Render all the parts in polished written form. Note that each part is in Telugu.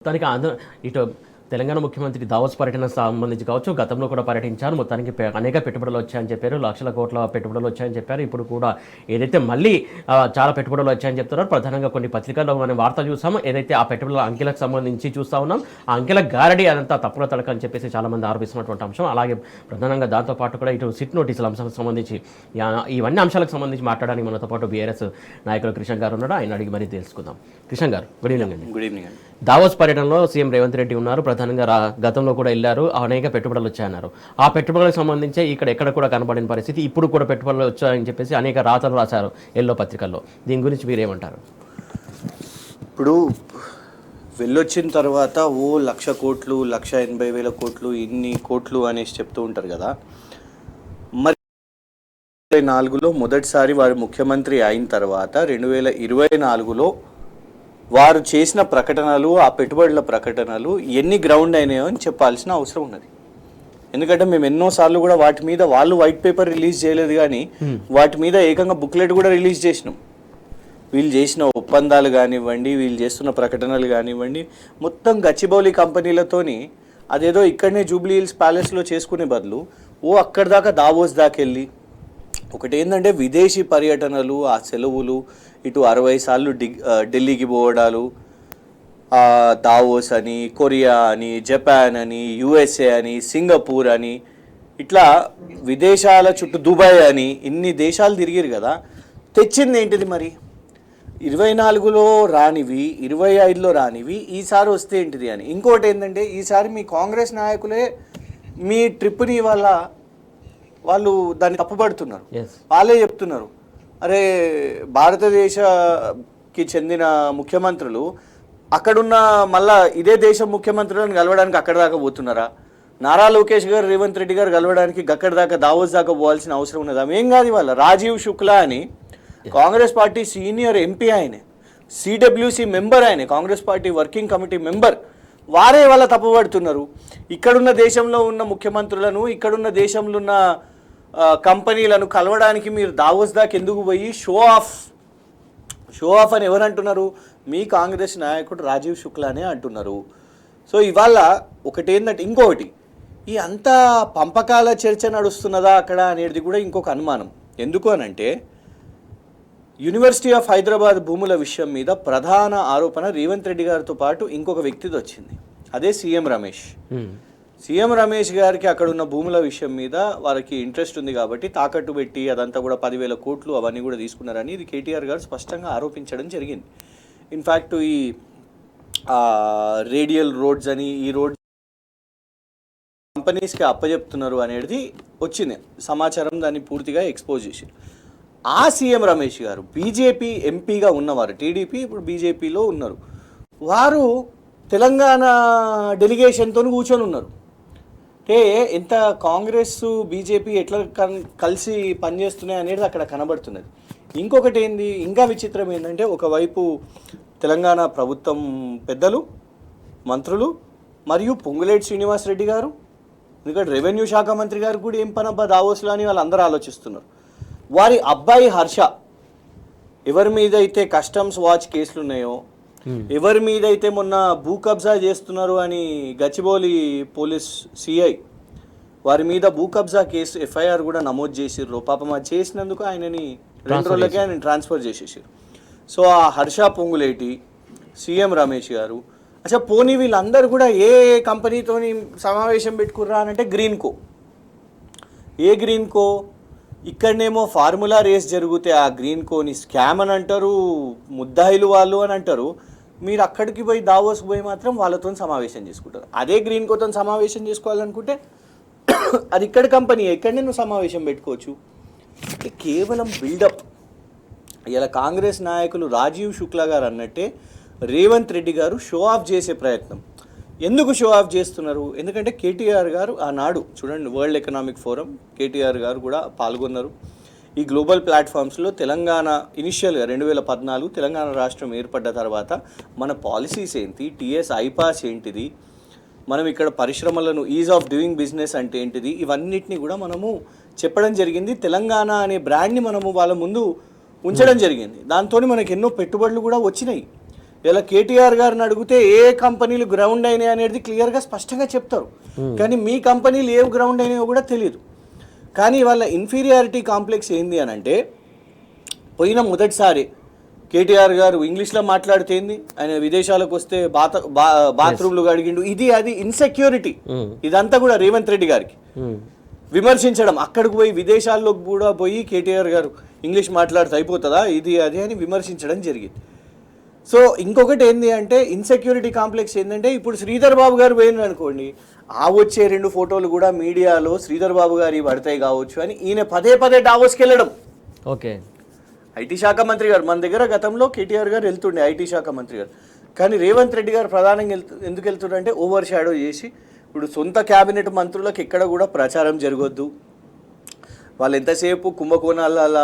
మొత్తానికి ఇటు తెలంగాణ ముఖ్యమంత్రి దావోస్ పర్యటనకు సంబంధించి కావచ్చు, గతంలో కూడా పర్యటించారు. మొత్తానికి అనేక పెట్టుబడులు వచ్చాయని చెప్పారు. లక్షల కోట్ల పెట్టుబడులు వచ్చాయని చెప్పారు. ఇప్పుడు కూడా ఏదైతే మళ్ళీ చాలా పెట్టుబడులు వచ్చాయని చెప్తున్నారు. ప్రధానంగా కొన్ని పత్రికల్లో మనం వార్త చూసాము. ఏదైతే ఆ పెట్టుబడుల అంకెలకు సంబంధించి చూస్తూ ఉన్నాం. ఆ అంకెల గారడి అదంతా తప్పుల తడక అని చెప్పేసి చాలామంది ఆరోపిస్తున్నటువంటి అంశం. అలాగే ప్రధానంగా దాంతోపాటు కూడా ఇటు సిట్ నోటీసుల అంశాలకు సంబంధించి ఇవన్నీ అంశాలకు సంబంధించి మాట్లాడడానికి మనతో పాటు బీఆర్ఎస్ నాయకులు కిషన్ గారు ఉన్నారు. ఆయన అడిగి మరీ తెలుసుకుందాం. కిషన్ గారు, గుడ్ ఈవినింగ్ అండి. గుడ్ ఈవినింగ్ అండి. దావోస్ పర్యటనలో సీఎం రేవంత్ రెడ్డి ఉన్నారు. ప్రధానంగా గతంలో కూడా వెళ్ళారు. అనేక పెట్టుబడులు వచ్చాయన్నారు. ఆ పెట్టుబడులకు సంబంధించి ఎక్కడ కూడా కనబడిన పరిస్థితి. ఇప్పుడు కూడా పెట్టుబడులు వచ్చాయని చెప్పేసి అనేక రాతలు రాశారు ఎల్లో పత్రికల్లో. దీని గురించి మీరేమంటారు? ఇప్పుడు వెళ్ళొచ్చిన తర్వాత 1,00,000 కోట్లు, 1,80,000 కోట్లు, ఇన్ని కోట్లు అనేసి చెప్తూ ఉంటారు కదా. మరి 2024లో మొదటిసారి వారు ముఖ్యమంత్రి అయిన తర్వాత 2024లో వారు చేసిన ప్రకటనలు, ఆ పెట్టుబడుల ప్రకటనలు ఎన్ని గ్రౌండ్ అయినాయో అని చెప్పాల్సిన అవసరం ఉన్నది. ఎందుకంటే మేము ఎన్నోసార్లు కూడా వాటి మీద వాళ్ళు వైట్ పేపర్ రిలీజ్ చేయలేదు, కానీ వాటి మీద ఏకంగా బుక్లెట్ కూడా రిలీజ్ చేసినాం. వీళ్ళు చేసిన ఒప్పందాలు కానివ్వండి, వీళ్ళు చేస్తున్న ప్రకటనలు కానివ్వండి, మొత్తం గచ్చిబౌలి కంపెనీలతోని అదేదో ఇక్కడనే జూబ్లీ హిల్స్ ప్యాలెస్లో చేసుకునే బదులు అక్కడి దాకా దావోస్ దాకా వెళ్ళి, ఒకటి ఏంటంటే విదేశీ పర్యటనలు, ఆ సెలవులు, ఇటు 60 సార్లు ఢిల్లీకి పోవడాలు, దావోస్ అని, కొరియా అని, జపాన్ అని, యుఎస్ఏ అని, సింగపూర్ అని, ఇట్లా విదేశాల చుట్టూ దుబాయ్ అని ఇన్ని దేశాలు తిరిగిరు కదా. తెచ్చింది ఏంటిది మరి? 24లో రానివి, 25లో రానివి ఈసారి వస్తే ఏంటిది అని. ఇంకోటి ఏంటంటే ఈసారి మీ కాంగ్రెస్ నాయకులే మీ ట్రిప్ని వాళ్ళు దాన్ని తప్పుపడుతున్నారు. వాళ్ళే చెప్తున్నారు, అరే భారతదేశకి చెందిన ముఖ్యమంత్రులు అక్కడున్న మళ్ళా ఇదే దేశం ముఖ్యమంత్రులను కలవడానికి అక్కడ దాకా పోతున్నారా? నారా లోకేష్ గారు, రేవంత్ రెడ్డి గారు కలవడానికి అక్కడి దాకా దావోస్ దాకా పోవాల్సిన అవసరం ఉన్నదా? ఏం కాదు. వాళ్ళ రాజీవ్ శుక్లా అని కాంగ్రెస్ పార్టీ సీనియర్ ఎంపీ, ఆయనే సిడబ్ల్యూసి మెంబర్, ఆయనే Congress party working committee member. వారే వాళ్ళ తప్పుపడుతున్నారు. ఇక్కడున్న దేశంలో ఉన్న ముఖ్యమంత్రులను, ఇక్కడున్న దేశంలో ఉన్న కంపెనీలను కలవడానికి మీరు దావోస్ దాకా ఎందుకు పోయి షో ఆఫ్ అని ఎవరు అంటున్నారు? మీ కాంగ్రెస్ నాయకుడు రాజీవ్ శుక్లానే అంటున్నారు. సో ఇవాళ ఒకటి ఏంటంటే, ఇంకొకటి ఈ అంతా పంపకాల చర్చ నడుస్తున్నదా అక్కడ అనేది కూడా ఇంకొక అనుమానం. ఎందుకు అనంటే, యూనివర్సిటీ ఆఫ్ హైదరాబాద్ భూముల విషయం మీద ప్రధాన ఆరోపణ రేవంత్ రెడ్డి గారితో పాటు ఇంకొక వ్యక్తిది వచ్చింది. అదే సీఎం రమేష్. సీఎం రమేష్ గారికి అక్కడ ఉన్న భూముల విషయం మీద వారికి ఇంట్రెస్ట్ ఉంది కాబట్టి తాకట్టు పెట్టి అదంతా కూడా 10,000 కోట్లు అవన్నీ కూడా తీసుకున్నారని ఇది కేటీఆర్ గారు స్పష్టంగా ఆరోపించడం జరిగింది. ఇన్ఫ్యాక్ట్ ఈ రేడియల్ రోడ్స్ అని ఈ రోడ్ కంపెనీస్కి అప్పచెప్తున్నారు అనేది వచ్చింది సమాచారం. దాన్ని పూర్తిగా ఎక్స్పోజ్ చేసి ఆ సీఎం రమేష్ గారు బీజేపీ ఎంపీగా ఉన్నవారు, టీడీపీ ఇప్పుడు బీజేపీలో ఉన్నారు. వారు తెలంగాణ డెలిగేషన్తో కూర్చొని ఉన్నారు. అంటే ఎంత కాంగ్రెస్ బీజేపీ ఎట్లా కలిసి పనిచేస్తున్నాయి అనేది అక్కడ కనబడుతున్నది. ఇంకొకటి ఏంది, ఇంకా విచిత్రం ఏంటంటే, ఒకవైపు తెలంగాణ ప్రభుత్వం పెద్దలు, మంత్రులు మరియు పొంగులేటి శ్రీనివాసరెడ్డి గారు, ఎందుకంటే రెవెన్యూ శాఖ మంత్రి గారు కూడా ఏం పనబ్బా దావోస్లో అని వాళ్ళందరూ ఆలోచిస్తున్నారు. వారి అబ్బాయి హర్ష, ఎవరి మీద అయితే కస్టమ్స్ వాచ్ కేసులు ఉన్నాయో, ఎవరి మీద అయితే మొన్న భూ కబ్జా చేస్తున్నారు అని గచ్చిబౌలి పోలీస్ సిఐ వారి మీద భూ కబ్జా కేసు ఎఫ్ఐఆర్ కూడా నమోదు చేసిర్రు. పాపం అది చేసినందుకు ఆయనని 2 రోజులకే ఆయన ట్రాన్స్ఫర్ చేసేసారు. సో ఆ హర్ష, పొంగులేటి, సీఎం రమేష్ గారు, అచ్చా పోనీ వీళ్ళందరూ కూడా ఏ కంపెనీతోని సమావేశం పెట్టుకుర్రా అని అంటే గ్రీన్కో. ఏ గ్రీన్కో? ఇక్కడనేమో ఫార్ములా రేస్ జరిగితే ఆ గ్రీన్కోని స్కామ్ అని అంటారు, ముద్దాయిలు వాళ్ళు అని అంటారు. మీరు అక్కడికి పోయి దావోస్కి పోయి మాత్రం వాళ్ళతో సమావేశం చేసుకుంటారు. అదే గ్రీన్కోతో సమావేశం చేసుకోవాలనుకుంటే అది ఇక్కడ కంపెనీ, ఇక్కడనే నువ్వు సమావేశం పెట్టుకోవచ్చు. కేవలం బిల్డప్. ఇలా కాంగ్రెస్ నాయకులు రాజీవ్ శుక్లా గారు అన్నట్టే రేవంత్ రెడ్డి గారు షో ఆఫ్ చేసే ప్రయత్నం. ఎందుకు షో ఆఫ్ చేస్తున్నారు? ఎందుకంటే కేటీఆర్ గారు ఆనాడు చూడండి, వరల్డ్ ఎకనామిక్ ఫోరం కేటీఆర్ గారు కూడా పాల్గొన్నారు. ఈ గ్లోబల్ ప్లాట్ఫామ్స్లో తెలంగాణ ఇనిషియల్గా 2014 తెలంగాణ రాష్ట్రం ఏర్పడ్డ తర్వాత మన పాలసీస్ ఏంటి, టీఎస్ ఐపాస్ ఏంటిది, మనం ఇక్కడ పరిశ్రమలను ఈజ్ ఆఫ్ డూయింగ్ బిజినెస్ అంటే ఏంటిది, ఇవన్నిటిని కూడా మనము చెప్పడం జరిగింది. తెలంగాణ అనే బ్రాండ్ని మనము వాళ్ళ ముందు ఉంచడం జరిగింది. దాంతో మనకు ఎన్నో పెట్టుబడులు కూడా వచ్చినాయి. ఇలా కేటీఆర్ గారిని అడిగితే ఏ కంపెనీలు గ్రౌండ్ అయినాయి అనేది క్లియర్గా స్పష్టంగా చెప్తారు. కానీ మీ కంపెనీలు ఏ గ్రౌండ్ అయినాయో కూడా తెలియదు. కానీ వాళ్ళ ఇన్ఫీరియారిటీ కాంప్లెక్స్ ఏంది అని అంటే, పోయిన మొదటిసారి కేటీఆర్ గారు ఇంగ్లీష్లో మాట్లాడితేంది, ఆయన విదేశాలకు వస్తే బాత్రూమ్లు అడిగిండు, ఇది అది ఇన్సెక్యూరిటీ. ఇదంతా కూడా రేవంత్ రెడ్డి గారికి విమర్శించడం, అక్కడికి పోయి విదేశాల్లోకి కూడా పోయి కేటీఆర్ గారు ఇంగ్లీష్ మాట్లాడితే అయిపోతుందా ఇది అది అని విమర్శించడం జరిగింది. సో ఇంకొకటి ఏంది అంటే ఇన్సెక్యూరిటీ కాంప్లెక్స్ ఏంటంటే, ఇప్పుడు శ్రీధర్ బాబు గారు పోయినారు అనుకోండి, ఆ వచ్చే 2 ఫోటోలు కూడా మీడియాలో శ్రీధర్ బాబు గారి పడతాయి కావచ్చు అని ఈయన పదే పదే డావోస్కి వెళ్ళడం. ఓకే, ఐటీ శాఖ మంత్రి గారు మన దగ్గర గతంలో కేటీఆర్ గారు వెళ్తుండే, ఐటీ శాఖ మంత్రి గారు. కానీ రేవంత్ రెడ్డి గారు ప్రధానంగా ఎందుకు వెళ్తుండే, ఓవర్ షాడో చేసి ఇప్పుడు సొంత క్యాబినెట్ మంత్రులకు ఎక్కడ కూడా ప్రచారం జరగొద్దు, వాళ్ళు ఎంతసేపు కుంభకోణాల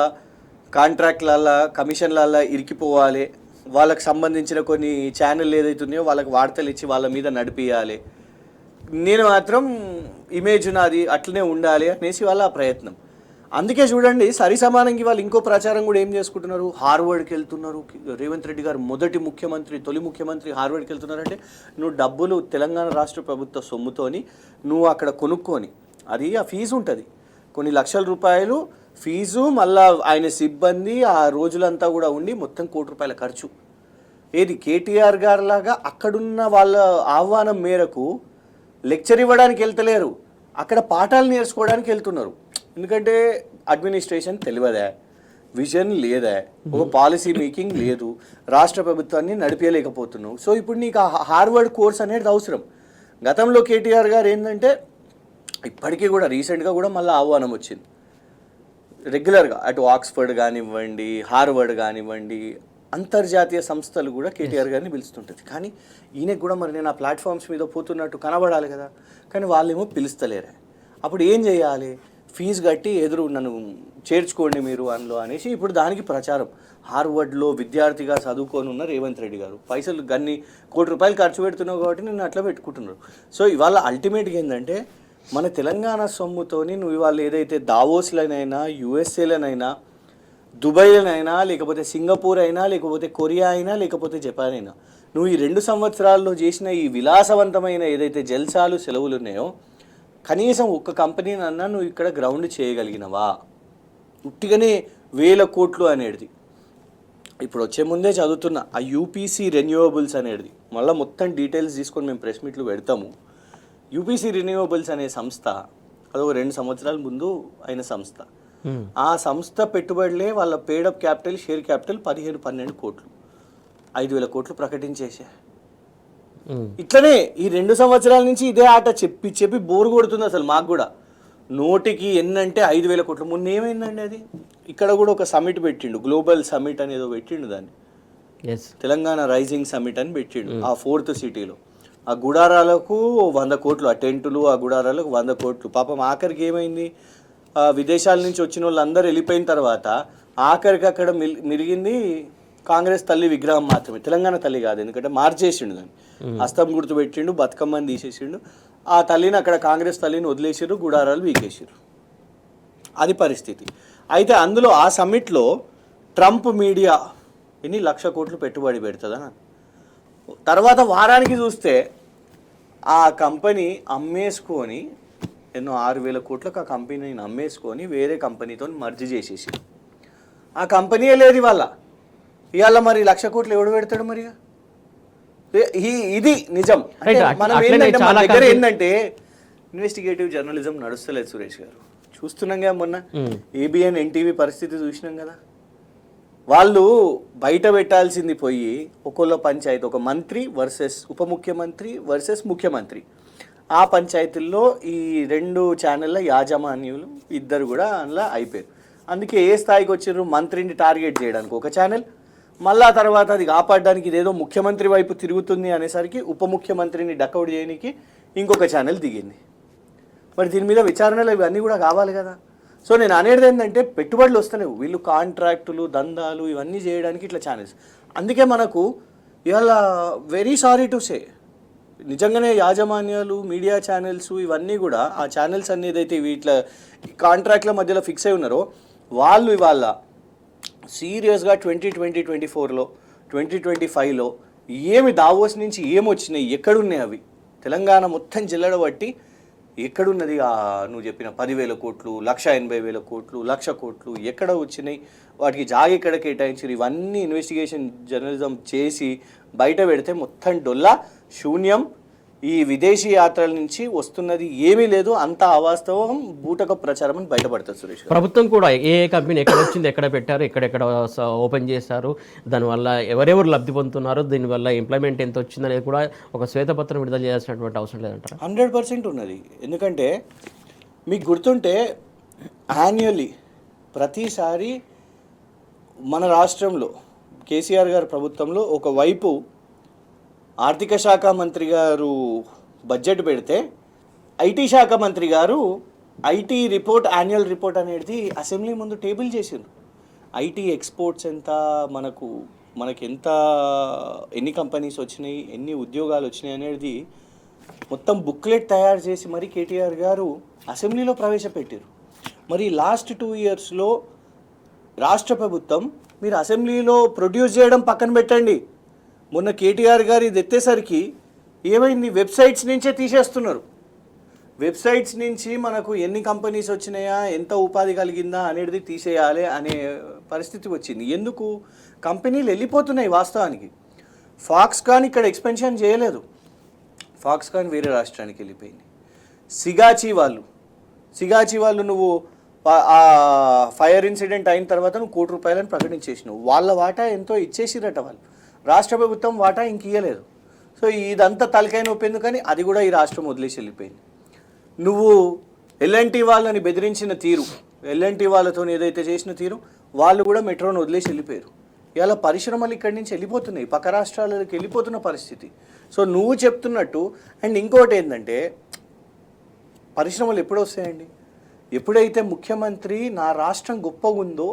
కాంట్రాక్ట్ల కమిషన్ల ఇరికిపోవాలి, వాళ్ళకి సంబంధించిన కొన్ని ఛానల్ ఏదైతున్నాయో వాళ్ళకి వార్తలు ఇచ్చి వాళ్ళ మీద నడిపియాలి, నేను మాత్రం ఇమేజ్ నాది అట్లనే ఉండాలి అనేసి వాళ్ళ ప్రయత్నం. అందుకే చూడండి సరి సమానంగా వాళ్ళు ఇంకో ప్రచారం కూడా ఏం చేసుకుంటున్నారు, హార్వర్డ్కి వెళ్తున్నారు. రేవంత్ రెడ్డి గారు తొలి ముఖ్యమంత్రి హార్వర్డ్కి వెళ్తున్నారంటే, నువ్వు డబ్బులు తెలంగాణ రాష్ట్ర ప్రభుత్వ సొమ్ముతోని నువ్వు అక్కడ కొనుక్కొని, అది ఆ ఫీజు ఉంటుంది, కొన్ని లక్షల రూపాయలు ఫీజు, మళ్ళా ఆయన సిబ్బంది ఆ రోజులంతా కూడా ఉండి మొత్తం ₹1,00,00,000 ఖర్చు. ఏది కేటీఆర్ గారు లాగా అక్కడున్న వాళ్ళ ఆహ్వానం మేరకు లెక్చర్ ఇవ్వడానికి వెళ్తలేరు, అక్కడ పాఠాలు నేర్చుకోవడానికి వెళ్తున్నారు. ఎందుకంటే అడ్మినిస్ట్రేషన్ తెలియదా, విజన్ లేదా, ఒక పాలసీ మేకింగ్ లేదు, రాష్ట్ర ప్రభుత్వాన్ని నడిపేయలేకపోతున్నావు. సో ఇప్పుడు నీకు ఆ హార్వర్డ్ కోర్స్ అనేది అవసరం. గతంలో కేటీఆర్ గారు ఏంటంటే ఇప్పటికీ కూడా రీసెంట్గా కూడా మళ్ళీ ఆహ్వానం వచ్చింది రెగ్యులర్గా, అటు ఆక్స్ఫర్డ్ కానివ్వండి, హార్వర్డ్ కానివ్వండి, అంతర్జాతీయ సంస్థలు కూడా కేటీఆర్ గారిని పిలుస్తుంటుంది. కానీ ఈయనకు కూడా మరి నేను ఆ ప్లాట్ఫామ్స్ మీద పోతున్నట్టు కనబడాలి కదా, కానీ వాళ్ళేమో పిలుస్తలేరు. అప్పుడు ఏం చేయాలి, ఫీజు కట్టి నన్ను చేర్చుకోండి మీరు అందులో అనేసి ఇప్పుడు దానికి ప్రచారం. హార్వర్డ్లో విద్యార్థిగా చదువుకొని ఉన్న రేవంత్ రెడ్డి గారు పైసలు ₹1,00,00,000 ఖర్చు పెడుతున్నావు కాబట్టి నేను అట్లా పెట్టుకుంటున్నారు. సో ఇవాళ అల్టిమేట్గా ఏంటంటే, మన తెలంగాణ సొమ్ముతోని నువ్వు ఇవాళ ఏదైతే దావోస్లనైనా, యుఎస్ఏలనైనా, దుబాయ్లనైనా, లేకపోతే సింగపూర్ అయినా, లేకపోతే కొరియా అయినా, లేకపోతే జపాన్ అయినా, నువ్వు ఈ 2 సంవత్సరాల్లో చేసిన ఈ విలాసవంతమైన ఏదైతే జల్సాలు సెలవులు ఉన్నాయో, కనీసం ఒక్క కంపెనీనన్నా నువ్వు ఇక్కడ గ్రౌండ్ చేయగలిగినవా? ఉట్టిగానే 1,000 కోట్లు అనేది. ఇప్పుడు వచ్చే ముందే చదువుతున్నా ఆ యూపీసీ రెన్యూవబుల్స్ అనేది, మళ్ళీ మొత్తం డీటెయిల్స్ తీసుకొని మేము ప్రెస్ మీట్లు పెడతాము. యూపీసీ రెన్యూవబుల్స్ అనే సంస్థ అదొక 2 సంవత్సరాల ముందు అయిన సంస్థ. ఆ సంస్థ పెట్టుబడులే వాళ్ళ పేడప్ క్యాపిటల్, షేర్ క్యాపిటల్ 15-12 కోట్లు, 5,000 కోట్లు ప్రకటించేసే. ఇట్లనే ఈ 2 సంవత్సరాల నుంచి ఇదే ఆట చెప్పి బోరు కొడుతుంది అసలు మాకు కూడా. నోటికి ఎన్నంటే 5,000 కోట్లు. మొన్న ఏమైందండి అది, ఇక్కడ కూడా ఒక సమిట్ పెట్టిండు, గ్లోబల్ సమిట్ అనేదో పెట్టిండు, దాన్ని తెలంగాణ రైజింగ్ సమిట్ అని పెట్టిండు ఆ 4th సిటీలో. ఆ గుడారాలకు 100 కోట్లు, ఆ టెంటులు ఆ గుడారాలకు 100 కోట్లు. పాపం ఆఖరికి ఏమైంది, విదేశాల నుంచి వచ్చిన వాళ్ళందరూ వెళ్ళిపోయిన తర్వాత ఆఖరికి అక్కడ మిరిగింది కాంగ్రెస్ తల్లి విగ్రహం మాత్రమే, తెలంగాణ తల్లి కాదు. ఎందుకంటే మార్చేసిండు దాన్ని, హస్తం గుర్తు పెట్టిండు, బతుకమ్మని తీసేసిండు. ఆ తల్లిని అక్కడ కాంగ్రెస్ తల్లిని వదిలేసారు, గుడారాలు వీకేసారు. అది పరిస్థితి. అయితే అందులో ఆ సమ్మిట్లో ట్రంప్ మీడియా ఎన్ని 1,00,000 కోట్లు పెట్టుబడి పెడుతుందని, తర్వాత వారానికి చూస్తే ఆ కంపెనీ అమ్మేసుకొని ఎన్నో 6,000 కోట్లకు ఆ కంపెనీని అమ్మేసుకొని వేరే కంపెనీతో మర్జీ చేసేసి, ఆ కంపెనీయే లేదు ఇవాళ మరి 1,00,000 కోట్లు ఎవడు పెడతాడు మరి? ఇది నిజం. మనం ఏంటంటే మన దగ్గర ఏంటంటే ఇన్వెస్టిగేటివ్ జర్నలిజం నడుస్తలేదు సురేష్ గారు. చూస్తున్నాం కదా, మొన్న ఏబిఎన్ ఎన్టీవీ పరిస్థితి చూసినాం కదా. వాళ్ళు బయట పెట్టాల్సింది పోయి ఒక్కొక్క పంచాయతీ, ఒక మంత్రి వర్సెస్ ఉప ముఖ్యమంత్రి వర్సెస్ ముఖ్యమంత్రి, ఆ పంచాయతీల్లో ఈ 2 ఛానళ్ళ యాజమాన్యులు ఇద్దరు కూడా అందులో అయిపోయారు. అందుకే ఏ స్థాయికి వచ్చారు, మంత్రిని టార్గెట్ చేయడానికి ఒక ఛానల్, మళ్ళా తర్వాత అది కాపాడడానికి ఇదేదో ముఖ్యమంత్రి వైపు తిరుగుతుంది అనేసరికి ఉప ముఖ్యమంత్రిని డకౌట్ చేయడానికి ఇంకొక ఛానల్ దిగింది. మరి దీని మీద విచారణలు ఇవన్నీ కూడా కావాలి కదా. సో నేను అనేది ఏంటంటే పెట్టుబడులు వస్తలేవు, వీళ్ళు కాంట్రాక్టులు దందాలు ఇవన్నీ చేయడానికి ఇట్లా ఛానల్స్. అందుకే మనకు ఇవాళ వెరీ సారీ టు సే, నిజంగానే యాజమాన్యాలు, మీడియా ఛానల్స్ ఇవన్నీ కూడా, ఆ ఛానల్స్ అన్ని ఏదైతే వీటిలో కాంట్రాక్ట్ల మధ్యలో ఫిక్స్ అయి ఉన్నారో వాళ్ళు ఇవాళ సీరియస్గా 2020-24లో 2025లో ఏమి దావోస్ నుంచి ఏమొచ్చినాయి, ఎక్కడున్నాయి అవి? తెలంగాణ మొత్తం జిల్లడబట్టి ఎక్కడున్నది నువ్వు చెప్పిన 10,000 కోట్లు, 1,80,000 కోట్లు, 1,00,000 కోట్లు ఎక్కడ వచ్చినాయి, వాటికి జాగ ఎక్కడ కేటాయించారు? ఇవన్నీ ఇన్వెస్టిగేషన్ జర్నలిజం చేసి బయట పెడితే మొత్తం డొల్లా శూన్యం. ఈ విదేశీ యాత్రల నుంచి వస్తున్నది ఏమీ లేదు, అంత అవాస్తవం, బూటక ప్రచారం అని బయటపడుతుంది సురేష్. ప్రభుత్వం కూడా ఏ కంపెనీ ఎక్కడ వచ్చింది, ఎక్కడ పెట్టారు, ఎక్కడెక్కడ ఓపెన్ చేశారు, దానివల్ల ఎవరెవరు లబ్ధి పొందుతున్నారు, దీనివల్ల ఎంప్లాయ్మెంట్ ఎంత వచ్చింది అనేది కూడా ఒక శ్వేతపత్రం విడుదల చేయాల్సినటువంటి అవసరం లేదంటారా? 100% ఉన్నది. ఎందుకంటే మీకు గుర్తుంటే యాన్యువల్లీ ప్రతిసారి మన రాష్ట్రంలో కేసీఆర్ గారి ప్రభుత్వంలో ఒకవైపు ఆర్థిక శాఖ మంత్రి గారు బడ్జెట్ పెడితే ఐటీ శాఖ మంత్రి గారు ఐటీ రిపోర్ట్, యాన్యువల్ రిపోర్ట్ అనేది అసెంబ్లీ ముందు టేబుల్ చేసిండ్రు. ఐటీ ఎక్స్పోర్ట్స్ ఎంత, మనకి ఎంత, ఎన్ని కంపెనీస్ వచ్చినాయి, ఎన్ని ఉద్యోగాలు వచ్చినాయి అనేది మొత్తం బుక్లెట్ తయారు చేసి మరి కేటీఆర్ గారు అసెంబ్లీలో ప్రవేశపెట్టారు. మరి లాస్ట్ 2 ఇయర్స్లో రాష్ట్ర ప్రభుత్వం మీరు అసెంబ్లీలో ప్రొడ్యూస్ చేయడం పక్కన పెట్టండి, మొన్న కేటీఆర్ గారు ఇది ఎత్తేసరికి ఏమైంది, వెబ్సైట్స్ నుంచే తీసేస్తున్నారు. వెబ్సైట్స్ నుంచి మనకు ఎన్ని కంపెనీస్ వచ్చినాయా, ఎంత ఉపాధి కలిగిందా అనేది తీసేయాలి అనే పరిస్థితి వచ్చింది. ఎందుకు? కంపెనీలు వెళ్ళిపోతున్నాయి వాస్తవానికి. ఫాక్స్కాన్ ఇక్కడ ఎక్స్పెన్షన్ చేయలేదు, ఫాక్స్కాన్ వేరే రాష్ట్రానికి వెళ్ళిపోయింది. సిగాచి వాళ్ళు నువ్వు ఆ ఫైర్ ఇన్సిడెంట్ అయిన తర్వాత నువ్వు ₹1,00,00,000 ప్రకటించేసినావు, వాళ్ళ వాటా ఎంతో ఇచ్చేసిరట వాళ్ళు. రాష్ట్ర ప్రభుత్వం వాటా ఇంక ఇయ్యలేదు. సో ఇదంతా తలకాయ నొప్పి ఎందుకని అది కూడా ఈ రాష్ట్రం వదిలేసి వెళ్ళిపోయింది. నువ్వు ఎల్ఎన్టీ వాళ్ళని బెదిరించిన తీరు, ఎల్ఎన్టీ వాళ్ళతో ఏదైతే చేసిన తీరు, వాళ్ళు కూడా మెట్రోని వదిలేసి వెళ్ళిపోయారు. ఇలా పరిశ్రమలు ఇక్కడి నుంచి వెళ్ళిపోతున్నాయి, పక్క రాష్ట్రాలకు వెళ్ళిపోతున్న పరిస్థితి. సో నువ్వు చెప్తున్నట్టు. అండ్ ఇంకోటి ఏంటంటే, పరిశ్రమలు ఎప్పుడు వస్తాయండి? ఎప్పుడైతే ముఖ్యమంత్రి నా రాష్ట్రం గొప్పగా ఉందో,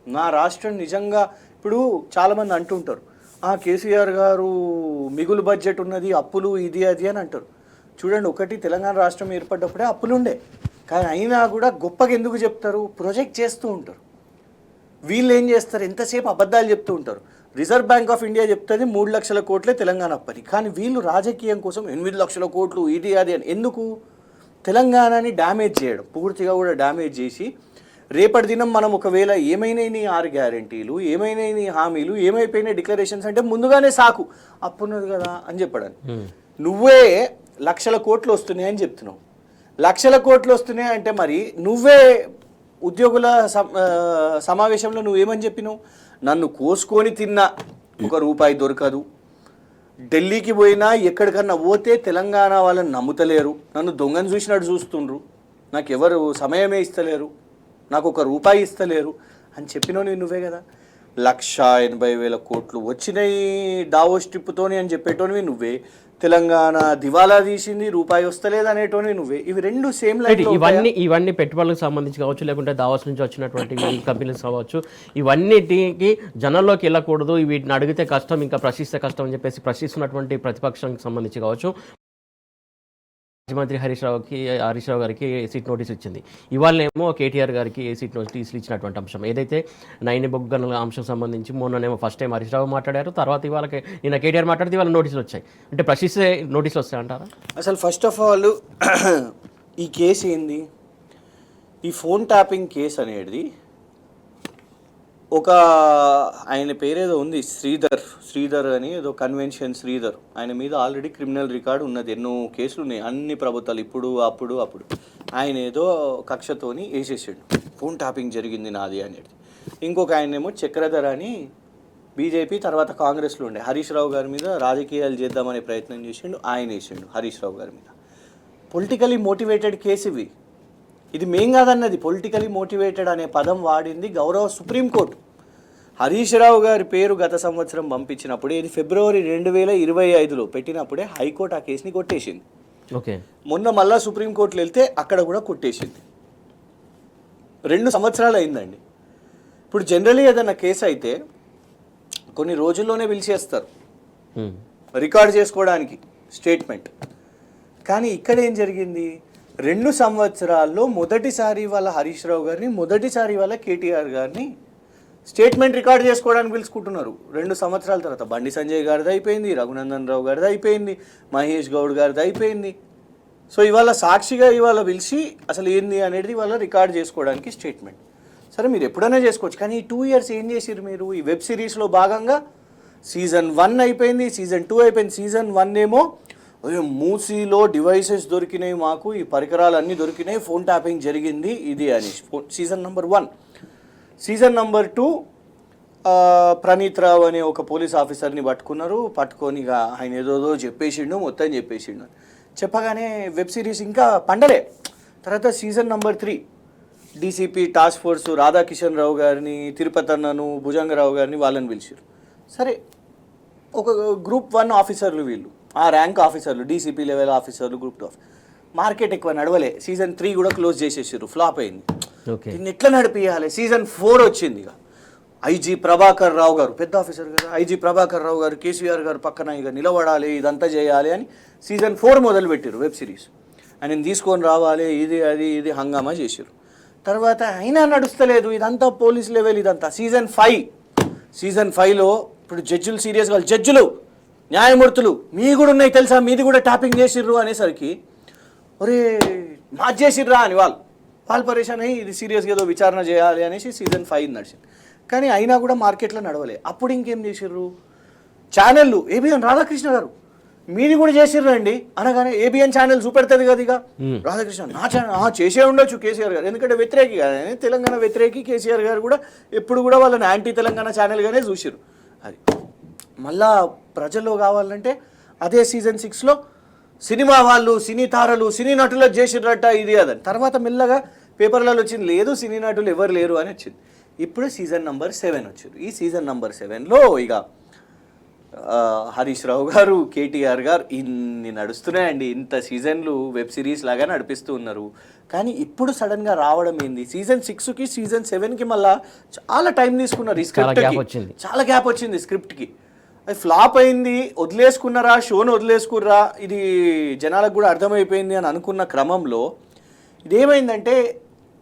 నా రాష్ట్రం నిజంగా, ఇప్పుడు చాలామంది అంటుంటారు కేసీఆర్ గారు మిగులు బడ్జెట్ ఉన్నది, అప్పులు ఇది అది అని అంటారు. చూడండి, ఒకటి తెలంగాణ రాష్ట్రం ఏర్పడ్డప్పుడే అప్పులు ఉండే, కానీ అయినా కూడా గొప్పగా ఎందుకు చెప్తారు? ప్రొజెక్ట్ చేస్తూ ఉంటారు. వీళ్ళు ఏం చేస్తారు? ఎంతసేపు అబద్ధాలు చెప్తూ ఉంటారు. రిజర్వ్ బ్యాంక్ ఆఫ్ ఇండియా చెప్తుంది 3 లక్షల కోట్లే తెలంగాణ అప్పని, కానీ వీళ్ళు రాజకీయం కోసం 8 లక్షల కోట్లు ఇది అది అని. ఎందుకు? తెలంగాణని డ్యామేజ్ చేయడం, పూర్తిగా కూడా డ్యామేజ్ చేసి రేపటి దినం మనం ఒకవేళ ఏమైనాయి 6 గ్యారెంటీలు, ఏమైనాయి హామీలు, ఏమైపోయినాయి డిక్లరేషన్స్ అంటే ముందుగానే సాకు అప్పున్నది కదా అని చెప్పడానికి. నువ్వే లక్షల కోట్లు వస్తున్నాయి అని చెప్తున్నావు. లక్షల కోట్లు వస్తున్నాయి అంటే మరి నువ్వే ఉద్యోగుల సమావేశంలో నువ్వేమని చెప్పినావు? నన్ను కోసుకొని తిన్నా ₹1 దొరకదు, ఢిల్లీకి పోయినా ఎక్కడికన్నా పోతే తెలంగాణ వాళ్ళని నమ్ముతలేరు, నన్ను దొంగను చూసినట్టు చూస్తుండ్రు, నాకు ఎవరు సమయమే ఇస్తలేరు, నాకు ₹1 ఇస్తలేరు అని చెప్పినవి నువ్వే కదా. 1,80,000 కోట్లు వచ్చినాయి డావోస్ ట్రిప్తోని అని చెప్పేటోనివి నువ్వే. తెలంగాణ దివాలా తీసింది, ₹1 వస్తలేదు అనేటోనివి నువ్వే. ఇవి రెండు సేమ్ లైన్. ఇవన్నీ పెట్టుబడులకు సంబంధించి కావచ్చు, లేకుంటే దావోస్ నుంచి వచ్చినటువంటి కంపెనీస్ కావచ్చు, ఇవన్నిటికి జనంలోకి వెళ్ళకూడదు, వీటిని అడిగితే కష్టం, ఇంకా ప్రశ్నిస్తే కష్టం అని చెప్పేసి ప్రశ్నిస్తున్నటువంటి ప్రతిపక్షానికి సంబంధించి కావచ్చు, ముఖ్యమంత్రి హరీష్ రావు గారికి సీట్ నోటీస్ ఇచ్చింది. ఇవాళనేమో కేటీఆర్ గారికి సీట్ నోటీసులు ఇచ్చినటువంటి అంశం ఏదైతే నైని బొగ్గల అంశం సంబంధించి మొన్ననేమో ఫస్ట్ టైం హరీష్ రావు మాట్లాడారు, తర్వాత ఇవాళకి నిన్న కేటీఆర్ మాట్లాడితే ఇవాళ నోటీసులు వచ్చాయి. అంటే ప్రశ్నిస్తే నోటీసులు వస్తాయంటారా? అసలు ఫస్ట్ ఆఫ్ ఆల్ ఈ కేసు ఏంది? ఈ ఫోన్ ట్యాపింగ్ కేసు అనేది ఒక ఆయన పేరేదో ఉంది, శ్రీధర్ అని ఏదో కన్వెన్షన్ శ్రీధర్, ఆయన మీద ఆల్రెడీ క్రిమినల్ రికార్డు ఉన్నది, ఎన్నో కేసులు ఉన్నాయి, అన్ని ప్రభుత్వాలు ఇప్పుడు అప్పుడు ఆయన ఏదో కక్షతోని వేసేసాడు, ఫోన్ ట్యాపింగ్ జరిగింది నాది అనేది. ఇంకొక ఆయనేమో చక్రధర్ అని బీజేపీ తర్వాత కాంగ్రెస్లో ఉండే హరీష్ రావు గారి మీద రాజకీయాలు చేద్దామనే ప్రయత్నం చేసిండు, ఆయన వేసిండు హరీష్ రావు గారి మీద. పొలిటికలీ మోటివేటెడ్ కేసు ఇది మేం కాదన్నది, పొలిటికలీ మోటివేటెడ్ అనే పదం వాడింది గౌరవ సుప్రీంకోర్టు. హరీష్ రావు గారి పేరు గత సంవత్సరం పంపించినప్పుడే, ఇది ఫిబ్రవరి 2025లో పెట్టినప్పుడే హైకోర్టు ఆ కేసుని కొట్టేసింది. ఓకే, మొన్న మళ్ళా సుప్రీంకోర్టులో వెళ్తే అక్కడ కూడా కొట్టేసింది. 2 సంవత్సరాలు అయిందండి. ఇప్పుడు జనరలీ ఏదైనా కేసు అయితే కొన్ని రోజుల్లోనే పిలిచేస్తారు రికార్డ్ చేసుకోవడానికి స్టేట్మెంట్, కానీ ఇక్కడ ఏం జరిగింది? 2 సంవత్సరాల్లో మొదటిసారి వాళ్ళ హరీష్ రావు గారిని, మొదటిసారి వాళ్ళ కేటీఆర్ గారిని స్టేట్మెంట్ రికార్డ్ చేసుకోవడానికి పిలుచుకుంటున్నారు 2 సంవత్సరాల తర్వాత. బండి సంజయ్ గారిది అయిపోయింది, రఘునందన్ రావు గారిది అయిపోయింది, మహేష్ గౌడ్ గారిది అయిపోయింది. సో ఇవాళ సాక్షిగా ఇవాళ పిలిచి అసలు ఏంది అనేది ఇవాళ రికార్డ్ చేసుకోవడానికి స్టేట్మెంట్. సరే మీరు ఎప్పుడైనా చేసుకోవచ్చు, కానీ ఈ 2 years ఏం చేసిర్రు మీరు? ఈ వెబ్ సిరీస్లో భాగంగా సీజన్ 1 అయిపోయింది, సీజన్ 2 అయిపోయింది. సీజన్ 1 ఏమో మూసీలో డివైసెస్ దొరికినాయి, మాకు ఈ పరికరాలు అన్నీ దొరికినాయి, ఫోన్ ట్యాపింగ్ జరిగింది ఇది అని season number 1. Season number 2 Praneeth Rao అనే ఒక పోలీస్ ఆఫీసర్ని పట్టుకొని ఇక ఆయన ఏదోదో చెప్పేసిండు, మొత్తం చెప్పేసిండు. చెప్పగానే వెబ్ సిరీస్ ఇంకా పండలే. తర్వాత season number 3 DCP task force Radhakishan Rao గారిని, తిరుపతి అన్నను, భుజంగరావు గారిని వాళ్ళని పిలిచారు. సరే ఒక గ్రూప్ 1 ఆఫీసర్లు వీళ్ళు, ఆ ర్యాంక్ ఆఫీసర్లు, డీసీపీ లెవెల్ ఆఫీసర్లు, గ్రూప్ 2 మార్కెట్ ఎక్కువ నడవలే. సీజన్ 3 కూడా క్లోజ్ చేసేసారు, ఫ్లాప్ అయింది. దీన్ని ఎట్లా నడిపియాలి? సీజన్ 4 వచ్చింది. ఇక ఐజీ ప్రభాకర్ రావు గారు పెద్ద ఆఫీసర్ కదా, ఐజీ ప్రభాకర్ రావు గారు కేసీఆర్ గారు పక్కన ఇక నిలబడాలి, ఇదంతా చేయాలి అని సీజన్ 4 మొదలుపెట్టారు వెబ్ సిరీస్. ఆయన తీసుకొని రావాలి, ఇది హంగామా చేశారు. తర్వాత అయినా నడుస్తలేదు, ఇదంతా పోలీస్ లెవెల్, ఇదంతా. సీజన్ 5లో ఇప్పుడు జడ్జిలు సీరియస్గా, జడ్జిలు న్యాయమూర్తులు మీ కూడా ఉన్నాయి తెలుసా, మీది కూడా ట్యాపింగ్ చేసిర్రు అనేసరికి ఒరే మాది చేసిర్రా అని వాళ్ళు పరేషాన్ అయ్యి ఇది సీరియస్గా ఏదో విచారణ చేయాలి అనేసి సీజన్ 5 నడిచింది. కానీ అయినా కూడా మార్కెట్లో నడవలే. అప్పుడు ఇంకేం చేసిర్రు ఛానళ్ళు, ఏబిఎన్ రాధాకృష్ణ గారు మీది కూడా చేసిర్రు అండి అనగానే ఏబిఎన్ ఛానల్ చూపెడుతుంది కదా, ఇక రాధాకృష్ణ నా ఛానల్ చేసే ఉండొచ్చు కేసీఆర్ గారు, ఎందుకంటే వ్యతిరేకి కానీ తెలంగాణ వ్యతిరేకి కేసీఆర్ గారు కూడా ఎప్పుడు కూడా వాళ్ళని యాంటీ తెలంగాణ ఛానల్గానే చూసిర్రు. అది మళ్ళా ప్రజల్లో కావాలంటే అదే సీజన్ 6లో సినిమా వాళ్ళు, సినీ తారలు, సినీ నటులకు చేసిర్రట ఇది అదని. తర్వాత మెల్లగా పేపర్లలో వచ్చింది లేదు సినీ నటులు ఎవరు లేరు అని వచ్చింది. ఇప్పుడు సీజన్ నెంబర్ 7 వచ్చారు. ఈ సీజన్ నెంబర్ 7లో ఇక హరీష్ రావు గారు, కేటీఆర్ గారు ఇన్ని నడుస్తున్నాయండి. ఇంత సీజన్లు వెబ్ సిరీస్ లాగా నడిపిస్తూ ఉన్నారు. కానీ ఇప్పుడు సడన్గా రావడం ఏంది? సీజన్ 6కి సీజన్ 7కి మళ్ళీ చాలా టైం తీసుకున్నారు. ఈ స్క్రిప్ట్కి చాలా గ్యాప్ వచ్చింది. స్క్రిప్ట్కి అది ఫ్లాప్ అయింది. వదిలేసుకున్నారా, షోను వదిలేసుకుర్రా, ఇది జనాలకు కూడా అర్థమైపోయింది అని అనుకున్న క్రమంలో ఇదేమైందంటే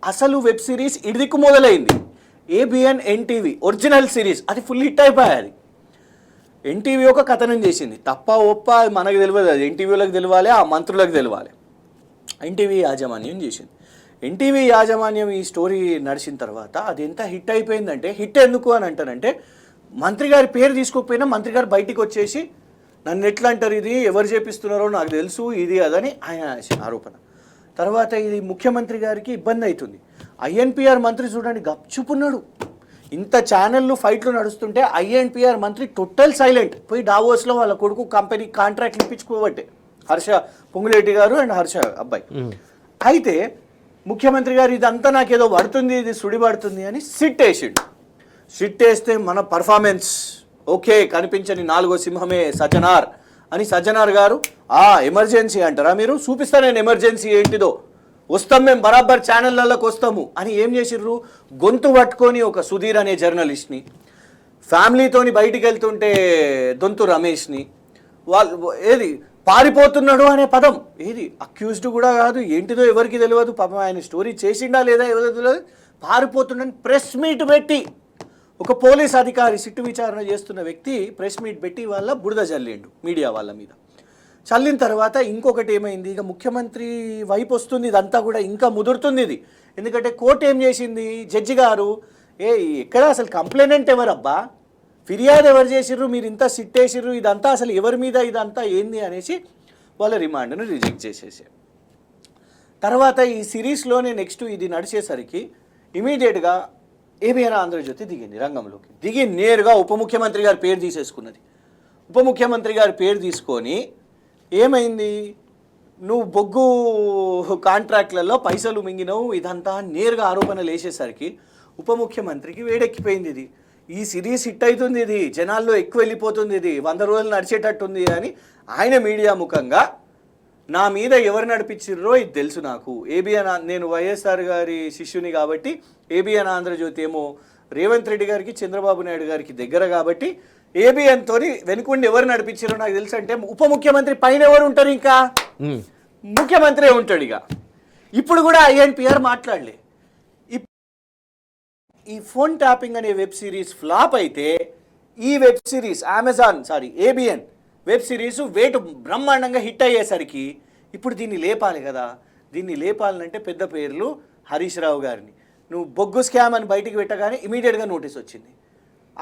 అసలు వెబ్ సిరీస్ ఇదికు మొదలైంది. ఏబిఎన్ ఎన్టీవీ ఒరిజినల్ సిరీస్ అది ఫుల్ హిట్ అయిపోయాది. ఎన్టీవీ ఒక కథనం చేసింది, తప్ప ఒప్ప మనకు తెలియదు, అది ఎన్టీవీలకు తెలియాలి, ఆ మంత్రులకు తెలియాలి. ఎన్టీవీ యాజమాన్యం చేసింది. ఎన్టీవీ యాజమాన్యం ఈ స్టోరీ నడిచిన తర్వాత అది ఎంత హిట్ అయిపోయిందంటే, హిట్ ఎందుకు అని అంటానంటే మంత్రి గారి పేరు తీసుకోకపోయినా మంత్రి గారు బయటికి వచ్చేసి నన్ను ఎట్లా అంటారు, ఇది ఎవరు చేపిస్తున్నారో నాకు తెలుసు, ఇది అదని ఆయన ఆరోపణ. తర్వాత ఇది ముఖ్యమంత్రి గారికి ఇబ్బంది అవుతుంది. ఐఎన్పిఆర్ మంత్రి చూడండి గప్చుపున్నాడు. ఇంత ఛానళ్ళు ఫైట్లు నడుస్తుంటే ఐఎన్పిఆర్ మంత్రి టోటల్ సైలెంట్. పోయి డావోస్లో వాళ్ళ కొడుకు కంపెనీ కాంట్రాక్ట్ ఇప్పించుకోబట్టే, హర్ష పొంగులేటి గారు అండ్ హర్ష అబ్బాయి. అయితే ముఖ్యమంత్రి గారు ఇదంతా నాకేదో పడుతుంది, ఇది సుడి పడుతుంది అని సిట్ వేసిండు. సిట్ వేస్తే మన పర్ఫార్మెన్స్ ఓకే, కనిపించని 4వ సింహమే సజ్జనార్ అని సజ్జనార్ గారు ఎమర్జెన్సీ అంటారా మీరు, చూపిస్తా నేను ఎమర్జెన్సీ ఏంటిదో, వస్తాం మేము బరాబర్ ఛానళ్ళలోకి వస్తాము అని ఏం చేసిర్రు, గొంతు పట్టుకొని ఒక సుధీర్ అనే జర్నలిస్ట్ని, ఫ్యామిలీతోని బయటికి వెళ్తుంటే దొంతు రమేష్ని, వాళ్ళు ఏది పారిపోతున్నాడు అనే పదం, ఏది అక్యూజ్డ్ కూడా కాదు, ఏంటిదో ఎవరికి తెలియదు, పాపం ఆయన స్టోరీ చేసిండా లేదా ఎవరో తెలియదు, పారిపోతుండని ప్రెస్ మీట్ పెట్టి ఒక పోలీస్ అధికారి సిట్టు విచారణ చేస్తున్న వ్యక్తి ప్రెస్ మీట్ పెట్టి వాళ్ళ బురద చల్లిండు మీడియా వాళ్ళ మీద. చల్లిన తర్వాత ఇంకొకటి ఏమైంది, ఇక ముఖ్యమంత్రి వైపు వస్తుంది, ఇదంతా కూడా ఇంకా ముదురుతుంది ఇది. ఎందుకంటే కోర్టు ఏం చేసింది, జడ్జి గారు ఎక్కడ అసలు కంప్లైనెంట్ ఎవరబ్బా, ఫిర్యాదు ఎవరు చేసిర్రు, మీరు ఇంత సిట్టేసిర్రు, ఇదంతా అసలు ఎవరి మీద ఇదంతా ఏంది అనేసి వాళ్ళ రిమాండ్ను రిజెక్ట్ చేసేసారు. తర్వాత ఈ సిరీస్లోనే నెక్స్ట్ ఇది నడిచేసరికి ఇమీడియట్గా ఏబిఎన్ ఆంధ్రజ్యోతి దిగింది రంగంలోకి. దిగి నేరుగా ఉప ముఖ్యమంత్రి గారి పేరు తీసేసుకున్నది. ఉప ముఖ్యమంత్రి గారి పేరు తీసుకొని ఏమైంది, నువ్వు బొగ్గు కాంట్రాక్ట్లలో పైసలు మింగినవు, ఇదంతా నేరుగా ఆరోపణలు వేసేసరికి ఉప ముఖ్యమంత్రికి వేడెక్కిపోయింది. ఇది ఈ సిరీస్ హిట్ అవుతుంది, ఇది జనాల్లో ఎక్కువ వెళ్ళిపోతుంది, ఇది 100 రోజులు నడిచేటట్టుంది అని ఆయన మీడియా ముఖంగా నా మీద ఎవరు నడిపించిర్రో ఇది తెలుసు నాకు. ఏబిఎన్ నేను వైఎస్ఆర్ గారి శిష్యుని కాబట్టి ఏబిఎన్ ఆంధ్రజ్యోతి ఏమో రేవంత్ రెడ్డి గారికి చంద్రబాబు నాయుడు గారికి దగ్గర కాబట్టి ఏబిఎన్తో వెనుకుండి ఎవరు నడిపించారో నాకు తెలుసు అంటే ఉప ముఖ్యమంత్రి పైన ఎవరు ఉంటారు, ఇంకా ముఖ్యమంత్రి ఉంటాడు. ఇక ఇప్పుడు కూడా ఐఎన్పిఆర్ మాట్లాడలే. ఈ ఫోన్ ట్యాపింగ్ అనే వెబ్ సిరీస్ ఫ్లాప్ అయితే ఈ web series ABN web series వేటు బ్రహ్మాండంగా హిట్ అయ్యేసరికి ఇప్పుడు దీన్ని లేపాలి కదా. దీన్ని లేపాలంటే పెద్ద పేర్లు హరీష్ రావు గారిని నువ్వు బొగ్గు స్కామ్ అని బయటికి పెట్టగానే ఇమీడియట్గా నోటీస్ వచ్చింది.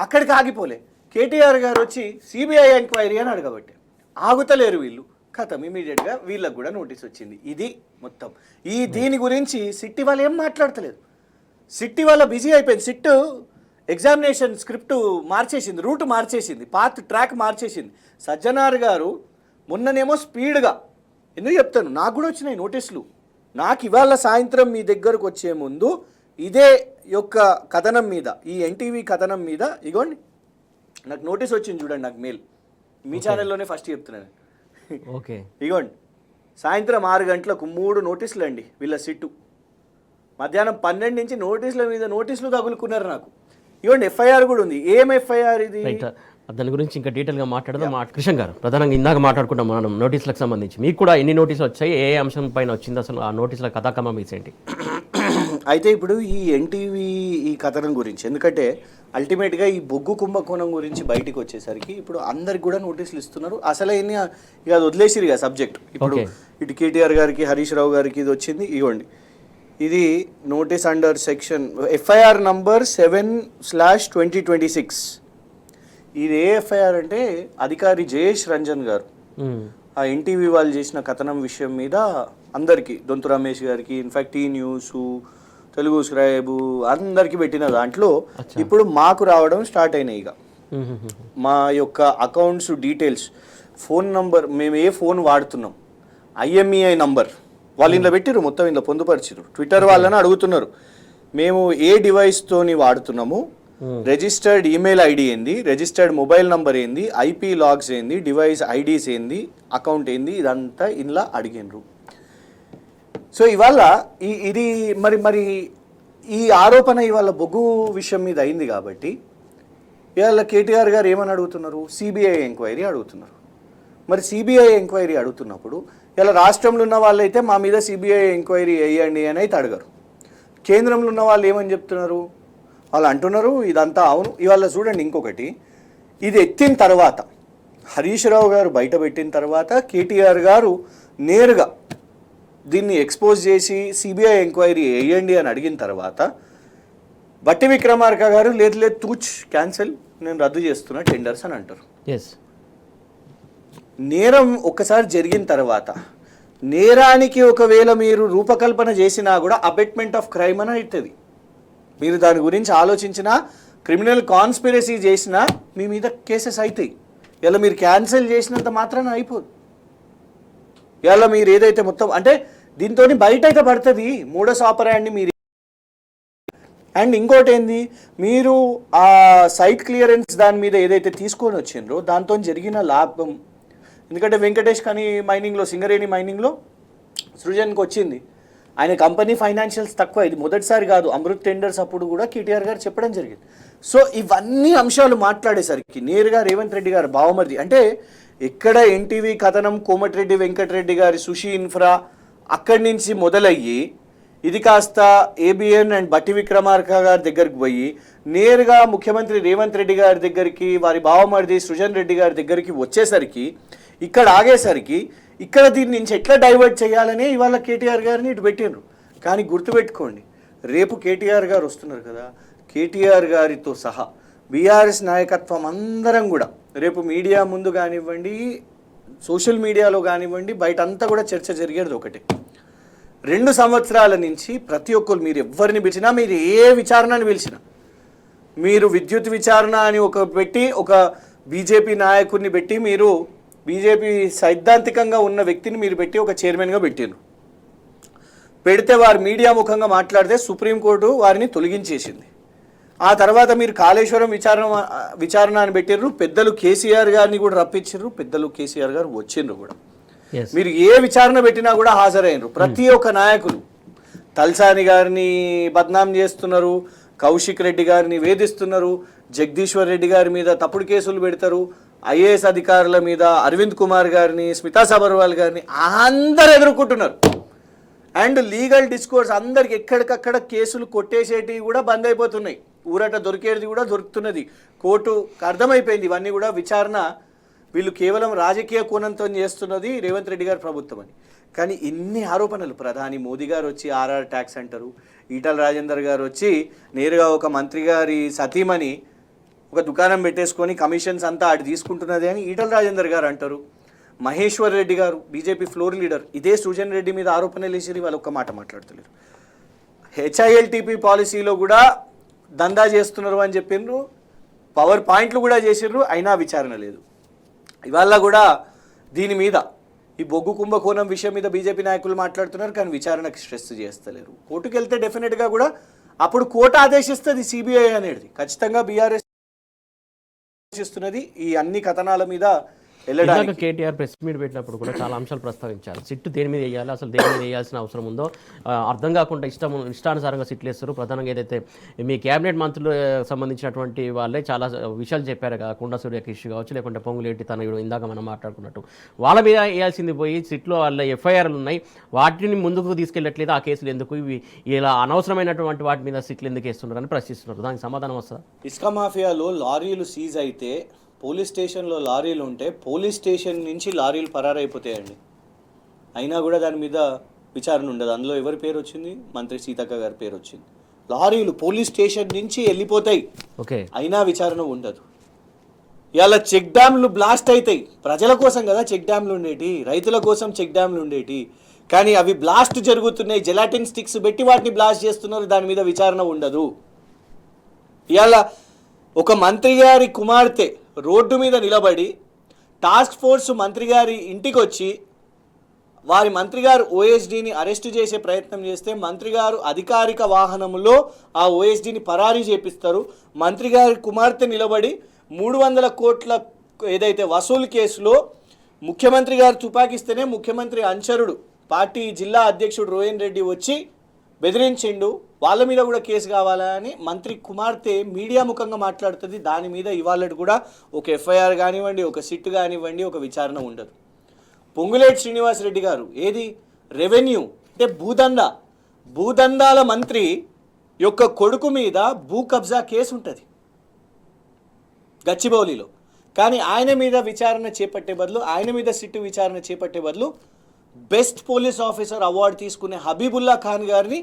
అక్కడికి ఆగిపోలే, కేటీఆర్ గారు వచ్చి సిబిఐ ఎంక్వైరీ అని అడగబట్టే ఆగుతలేరు వీళ్ళు, కథం ఇమీడియట్గా వీళ్ళకు కూడా నోటీస్ వచ్చింది. ఇది మొత్తం దీని గురించి సిట్టి వాళ్ళు ఏం మాట్లాడతలేదు. సిట్టి వాళ్ళ బిజీ అయిపోయింది. సిట్టు ఎగ్జామినేషన్ స్క్రిప్ట్ మార్చేసింది, రూట్ మార్చేసింది, పాత్ ట్రాక్ మార్చేసింది. సజ్జనార్ గారు మొన్ననేమో స్పీడ్గా, ఎందుకు చెప్తాను, నాకు కూడా వచ్చినాయి నోటీసులు. నాకు ఇవాళ సాయంత్రం మీ దగ్గరకు వచ్చే ముందు ఇదే యొక్క కథనం మీద, ఈ ఎన్టీవీ కథనం మీద ఇగోండి నాకు నోటీస్ వచ్చింది చూడండి, నాకు మెయిల్. మీ ఛానల్లోనే ఫస్ట్ చెప్తున్నాను. ఓకే, ఇగోండి సాయంత్రం 6 గంటలకు 3 నోటీసులు అండి వీళ్ళ సిట్టు. మధ్యాహ్నం 12 నుంచి నోటీసుల మీద నోటీసులు తగులుకున్నారు నాకు. ఇవ్వండి ఎఫ్ఐఆర్ కూడా ఉంది. ఏం ఎఫ్ఐఆర్ ఇది? దాని గురించి ఇంకా డీటెయిల్గా మాట్లాడదాం. కృష్ణ గారు, ప్రధానంగా ఇందాక మాట్లాడుకుంటాం మనం నోటీసులకు సంబంధించి. మీకు కూడా ఎన్ని నోటీసులు వచ్చాయి, ఏ అంశం పైన వచ్చింది, అసలు ఆ నోటీసుల కథాక్రమం ఏంటి? అయితే ఇప్పుడు ఈ ఎన్టీవీ ఈ కథనం గురించి, ఎందుకంటే అల్టిమేట్గా ఈ బొగ్గు కుంభకోణం గురించి బయటికి వచ్చేసరికి ఇప్పుడు అందరికి కూడా నోటీసులు ఇస్తున్నారు. అసలు ఇక అది వదిలేసిరు ఇక సబ్జెక్ట్. ఇప్పుడు ఇటు కేటీఆర్ గారికి, హరీష్ రావు గారికి ఇది వచ్చింది. ఇవ్వండి, ఇది notice under section FIR number 7/2026. ఇది ఏ ఎఫ్ఐఆర్ అంటే అధికారి జయేష్ రంజన్ గారు ఆ ఎన్టీవీ వాళ్ళు చేసిన కథనం విషయం మీద అందరికీ, దొంతు రమేష్ గారికి, ఇన్ఫాక్ట్ ఈ న్యూస్, తెలుగు స్క్రైబ్ అందరికీ పెట్టిన దాంట్లో ఇప్పుడు మాకు రావడం స్టార్ట్ అయినాయి. ఇక మా యొక్క అకౌంట్స్ డీటెయిల్స్, ఫోన్ నంబర్, మేము ఏ ఫోన్ వాడుతున్నాం, IMEI నంబర్ వాళ్ళు ఇంట్లో పెట్టిరు, మొత్తం ఇంట్లో పొందుపరిచిరు. ట్విట్టర్ వాళ్ళని అడుగుతున్నారు మేము ఏ డివైస్తోని వాడుతున్నాము, రిజిస్టర్డ్ ఈమెయిల్ ఐడి ఏంది, రిజిస్టర్డ్ మొబైల్ నంబర్ ఏంది, IP లాగ్స్ ఏంది, డివైస్ ఐడీస్ ఏంది, అకౌంట్ ఏంది, ఇదంతా ఇలా అడిగినరు. సో ఇవాళ ఇది మరి ఈ ఆరోపణ ఇవాళ బొగ్గు విషయం మీద అయింది కాబట్టి ఇవాళ కేటీఆర్ గారు ఏమని అడుగుతున్నారు, సిబిఐ ఎంక్వైరీ అడుగుతున్నారు. మరి సిబిఐ ఎంక్వైరీ అడుగుతున్నప్పుడు ఇలా రాష్ట్రంలో ఉన్న వాళ్ళైతే మా మీద సిబిఐ ఎంక్వైరీ వేయండి అని అయితే అడగరు. కేంద్రంలో ఉన్న వాళ్ళు ఏమని చెప్తున్నారు, వాళ్ళు అంటున్నారు ఇదంతా అవును. ఇవాళ చూడండి ఇంకొకటి, ఇది ఎత్తిన తర్వాత హరీష్ రావు గారు బయట పెట్టిన తర్వాత కేటీఆర్ గారు నేరుగా దీన్ని ఎక్స్పోజ్ చేసి సిబిఐ ఎంక్వైరీ వేయండి అని అడిగిన తర్వాత బట్టి విక్రమార్క గారు లేదు తూచ్ క్యాన్సిల్, నేను రద్దు చేస్తున్నా టెండర్స్ అని అంటారు. నేరం ఒక్కసారి జరిగిన తర్వాత నేరానికి ఒకవేళ మీరు రూపకల్పన చేసినా కూడా అబెట్మెంట్ ఆఫ్ క్రైమ్ అని అవుతుంది. మీరు దాని గురించి ఆలోచించినా, క్రిమినల్ కాన్స్పిరసీ చేసినా మీ మీద కేసెస్ అవుతాయి. ఇలా మీరు క్యాన్సిల్ చేసినంత మాత్రాన అయిపోదు. ఇలా మీరు ఏదైతే మొత్తం అంటే దీంతో బయట అయితే పడుతుంది మోడస్ ఆపరాండి మీరు. అండ్ ఇంకోటి ఏంది, మీరు ఆ సైట్ క్లియరెన్స్ దాని మీద ఏదైతే తీసుకొని వచ్చిండ్రో దాంతో జరిగిన లాభం, ఎందుకంటే వెంకటేష్ కానీ మైనింగ్లో, సింగరేణి మైనింగ్లో సృజన్కి వచ్చింది, ఆయన కంపెనీ ఫైనాన్షియల్స్ తక్కువ, ఇది మొదటిసారి కాదు, అమృత్ టెండర్స్ అప్పుడు కూడా కేటీఆర్ గారు చెప్పడం జరిగింది. సో ఇవన్నీ అంశాలు మాట్లాడేసరికి నేరుగా రేవంత్ రెడ్డి గారు బావమరిది అంటే ఎక్కడ ఎన్టీవీ కథనం కోమటిరెడ్డి వెంకటరెడ్డి గారి సుషి ఇన్ఫ్రా అక్కడి నుంచి మొదలయ్యి ఇది కాస్త ఏబిఎన్ అండ్ బట్టి విక్రమార్క గారి దగ్గరికి పోయి నేరుగా ముఖ్యమంత్రి రేవంత్ రెడ్డి గారి దగ్గరికి, వారి బావమరిది సృజన్ రెడ్డి గారి దగ్గరికి వచ్చేసరికి, ఇక్కడ ఆగేసరికి ఇక్కడ దీని నుంచి ఎట్లా డైవర్ట్ చేయాలని ఇవాళ కేటీఆర్ గారిని ఇటు పెట్టిండ్రు. కానీ గుర్తుపెట్టుకోండి, రేపు కేటీఆర్ గారు వస్తున్నారు కదా, కేటీఆర్ గారితో సహా బీఆర్ఎస్ నాయకత్వం అందరం కూడా రేపు మీడియా ముందు కానివ్వండి, సోషల్ మీడియాలో కానివ్వండి, బయట అంతా కూడా చర్చ జరిగేది ఒకటి. 2 సంవత్సరాల నుంచి ప్రతి ఒక్కరు, మీరు ఎవరిని పిలిచినా, మీరు ఏ విచారణని పిలిచినా, మీరు విద్యుత్ విచారణ అని పెట్టి ఒక బీజేపీ నాయకుడిని పెట్టి, మీరు బీజేపీ సైద్ధాంతికంగా ఉన్న వ్యక్తిని మీరు పెట్టి ఒక చైర్మన్గా పెట్టారు. పెడితే వారు మీడియా ముఖంగా మాట్లాడితే సుప్రీంకోర్టు వారిని తొలగించేసింది. ఆ తర్వాత మీరు కాళేశ్వరం విచారణ అని పెట్టిర్రు, పెద్దలు కేసీఆర్ గారిని కూడా రప్పించారు, పెద్దలు కేసీఆర్ గారు వచ్చిండ్రు కూడా. మీరు ఏ విచారణ పెట్టినా కూడా హాజరైనరు. ప్రతి ఒక్క నాయకులు తల్సాని గారిని బద్నాం చేస్తున్నారు, కౌశిక్ రెడ్డి గారిని వేధిస్తున్నారు, జగదీశ్వర్ రెడ్డి గారి మీద తప్పుడు కేసులు పెడతారు, IAS అధికారుల మీద అరవింద్ కుమార్ గారిని, స్మితా సబర్వాల్ గారిని అందరు ఎదుర్కొంటున్నారు. అండ్ లీగల్ డిస్కోర్స్ అందరికి ఎక్కడికక్కడ కేసులు కొట్టేసేటివి కూడా బంద్ అయిపోతున్నాయి. ఊరట దొరికేది కూడా దొరుకుతున్నది. కోర్టుకు అర్థమైపోయింది ఇవన్నీ కూడా విచారణ వీళ్ళు కేవలం రాజకీయ కోణంతో చేస్తున్నది రేవంత్ రెడ్డి గారి ప్రభుత్వం అని. కానీ ఇన్ని ఆరోపణలు, ప్రధాని మోదీ గారు వచ్చి ఆర్ఆర్ ట్యాక్స్ అంటారు, ఈటల రాజేందర్ గారు వచ్చి నేరుగా ఒక మంత్రి గారి సతీమణి ఒక దుకాణం పెట్టేసుకొని కమిషన్స్ అంతా అటు తీసుకుంటున్నది అని ఈటల రాజేందర్ గారు అంటారు. మహేశ్వర్ రెడ్డి గారు బీజేపీ ఫ్లోర్ లీడర్ ఇదే సృజన్ రెడ్డి మీద ఆరోపణలు వేసి వాళ్ళు ఒక్క మాట మాట్లాడుతున్నారు. హెచ్ఐఎల్టీపీ పాలసీలో కూడా దందా చేస్తున్నారు అని చెప్పిండ్రు, పవర్ పాయింట్లు కూడా చేసిర్రు, అయినా విచారణ లేదు. ఇవాళ కూడా దీని మీద ఈ బొగ్గు కుంభకోణం విషయం మీద బీజేపీ నాయకులు మాట్లాడుతున్నారు, కానీ విచారణకు స్ట్రెస్ చేస్తలేరు. కోర్టుకు వెళ్తే డెఫినెట్గా కూడా అప్పుడు కోర్టు ఆదేశిస్తుంది సిబిఐ అనేది. ఖచ్చితంగా బీఆర్ఎస్ ఆదేశిస్తున్నది ఈ అన్ని కథనాల మీద ఇలాగ కేటీఆర్ ప్రెస్ మీట్ పెట్టినప్పుడు కూడా చాలా అంశాలు ప్రస్తావించారు. సిట్టు దేని మీద వేయాలి, అసలు దేని మీద వేయాల్సిన అవసరం ఉందో అర్థం కాకుండా ఇష్టానుసారంగా సిట్లు వేస్తారు. ప్రధానంగా ఏదైతే మీ కేబినెట్ మంత్రులు సంబంధించినటువంటి వాళ్ళే చాలా విషయాలు చెప్పారు కదా, కొండా సూర్య కిష్ కావచ్చు, లేకుంటే పొంగులేటి తనయుడు ఇందాక మనం మాట్లాడుకున్నట్టు వాళ్ళ మీద వేయాల్సింది పోయి సిట్లో వాళ్ళ ఎఫ్ఐఆర్లు ఉన్నాయి, వాటిని ముందుకు తీసుకెళ్ళట్లేదు. ఆ కేసులు ఎందుకు, ఇవి ఇలా అనవసరమైనటువంటి వాటి మీద సిట్లు ఎందుకు వేస్తున్నారని ప్రశ్నిస్తున్నారు. దానికి సమాధానం వస్తుందా? ఇసుక మాఫియాలో లారీలు సీజ్ అయితే పోలీస్ స్టేషన్లో లారీలు ఉంటే పోలీస్ స్టేషన్ నుంచి లారీలు పరారైపోతాయండి, అయినా కూడా దాని మీద విచారణ ఉండదు. అందులో ఎవరి పేరు వచ్చింది? మంత్రి సీతక్క గారి పేరు వచ్చింది. లారీలు పోలీస్ స్టేషన్ నుంచి వెళ్ళిపోతాయి, ఓకే, అయినా విచారణ ఉండదు. ఇవాళ చెక్ డ్యామ్లు బ్లాస్ట్ అవుతాయి, ప్రజల కోసం కదా చెక్ డ్యామ్లు ఉండేటి, రైతుల కోసం చెక్ డ్యామ్లు ఉండేటి, కానీ అవి బ్లాస్ట్ జరుగుతున్నాయి. జెలాటిన్ స్టిక్స్ పెట్టి వాటిని బ్లాస్ట్ చేస్తున్నారు, దాని మీద విచారణ ఉండదు. ఇవాళ ఒక మంత్రి గారి కుమార్తె రోడ్డు మీద నిలబడి టాస్క్ ఫోర్స్ మంత్రి గారి ఇంటికి వచ్చి వారి మంత్రి గారు ఓఎస్డీని అరెస్టు చేసే ప్రయత్నం చేస్తే మంత్రి గారు అధికారిక వాహనంలో ఆ ఓఎస్డీని పరారీ చేపిస్తారు. మంత్రి గారి కుమార్తె నిలబడి 300 కోట్ల ఏదైతే వసూలు కేసులో ముఖ్యమంత్రి గారు తుపాకిస్తేనే ముఖ్యమంత్రి అనుచరుడు పార్టీ జిల్లా అధ్యక్షుడు రోహన్ రెడ్డి వచ్చి బెదిరించిండు, వాళ్ళ మీద కూడా కేసు కావాలని మంత్రి కుమార్తె మీడియా ముఖంగా మాట్లాడుతుంది. దాని మీద ఇవాళ కూడా ఒక ఎఫ్ఐఆర్ కానివ్వండి, ఒక సిట్ కానివ్వండి, ఒక విచారణ ఉండదు. పొంగులేటి శ్రీనివాసరెడ్డి గారు ఏది రెవెన్యూ అంటే భూదందాల మంత్రి యొక్క కొడుకు మీద భూ కబ్జా కేసు ఉంటుంది గచ్చిబౌలిలో, కానీ ఆయన మీద విచారణ చేపట్టే బదులు, ఆయన మీద సిట్టు విచారణ చేపట్టే బదులు బెస్ట్ పోలీస్ ఆఫీసర్ అవార్డు తీసుకునే హబీబుల్లా ఖాన్ గారిని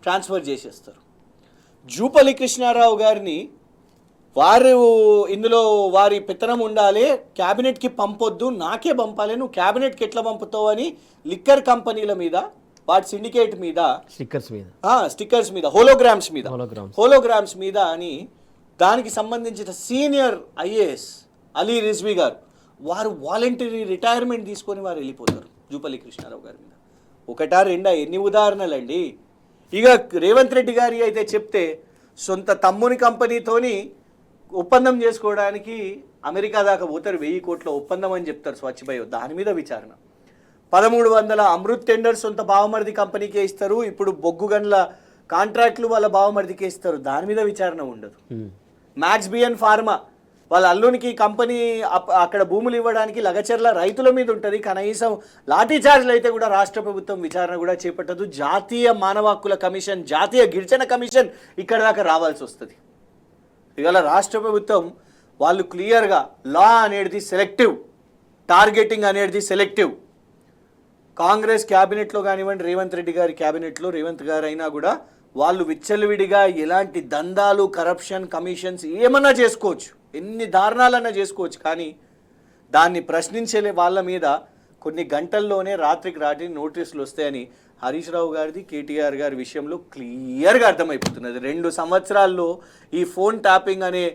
ట్రాన్స్ఫర్ చేసేస్తారు. జూపల్లి కృష్ణారావు గారిని ఇందులో వారి పెత్తనం ఉండాలి, క్యాబినెట్కి పంపొద్దు, నాకే పంపాలి, నువ్వు క్యాబినెట్కి ఎట్లా పంపుతావు అని లిక్కర్ కంపెనీల మీద, వాటి సిండికేట్ మీద, స్టిక్కర్స్ మీద, హోలోగ్రామ్స్ మీద అని దానికి సంబంధించిన సీనియర్ ఐఏఎస్ అలీ రిజ్వీ గారు వారు వాలంటరీ రిటైర్మెంట్ తీసుకొని వారు వెళ్ళిపోతారు జూపల్లి కృష్ణారావు గారి మీద. ఒకటా రెండా ఎన్ని ఉదాహరణలండి. ఇక రేవంత్ రెడ్డి గారి అయితే చెప్తే సొంత తమ్ముని కంపెనీతోని ఒప్పందం చేసుకోవడానికి అమెరికా దాకా పోతారు, 1000 కోట్ల ఒప్పందం అని చెప్తారు స్వచ్ఛ బయో, దాని మీద విచారణ. 1300 అమృత్ టెండర్ సొంత బావమరిది కంపెనీకే ఇస్తారు, ఇప్పుడు బొగ్గు గన్ల కాంట్రాక్ట్లు వాళ్ళ బావమరిదికే ఇస్తారు, దాని మీద విచారణ ఉండదు. మ్యాక్స్ బిఎన్ ఫార్మా వాళ్ళ అల్లునికి కంపెనీ అక్కడ భూములు ఇవ్వడానికి లగచర్ల రైతుల మీద ఉంటుంది, కనీసం లాఠీ చార్జ్లు అయితే కూడా రాష్ట్ర ప్రభుత్వం విచారణ కూడా చేపట్టదు. జాతీయ మానవ హక్కుల కమిషన్, జాతీయ గిరిజన కమిషన్ ఇక్కడ దాకా రావాల్సి వస్తుంది. ఇవాళ రాష్ట్ర ప్రభుత్వం వాళ్ళు క్లియర్గా లా అనేది సెలెక్టివ్, టార్గెటింగ్ అనేది సెలెక్టివ్. కాంగ్రెస్ క్యాబినెట్లో కానివ్వండి, రేవంత్ రెడ్డి గారి క్యాబినెట్లో రేవంత్ గారు అయినా కూడా వాళ్ళు విచ్చలవిడిగా ఎలాంటి దందాలు, కరప్షన్, కమిషన్స్ ఏమన్నా చేసుకోవచ్చు, ఎన్ని దారుణాలన్నా చేసుకోవచ్చు, కానీ దాన్ని ప్రశ్నించే వాళ్ళ మీద కొన్ని గంటల్లోనే రాత్రికి రాత్రి నోటీసులు వస్తాయని హరీష్ రావు గారిది, కేటీఆర్ గారి విషయంలో క్లియర్గా అర్థమైపోతున్నది. 2 సంవత్సరాల్లో ఈ ఫోన్ ట్యాపింగ్ అనే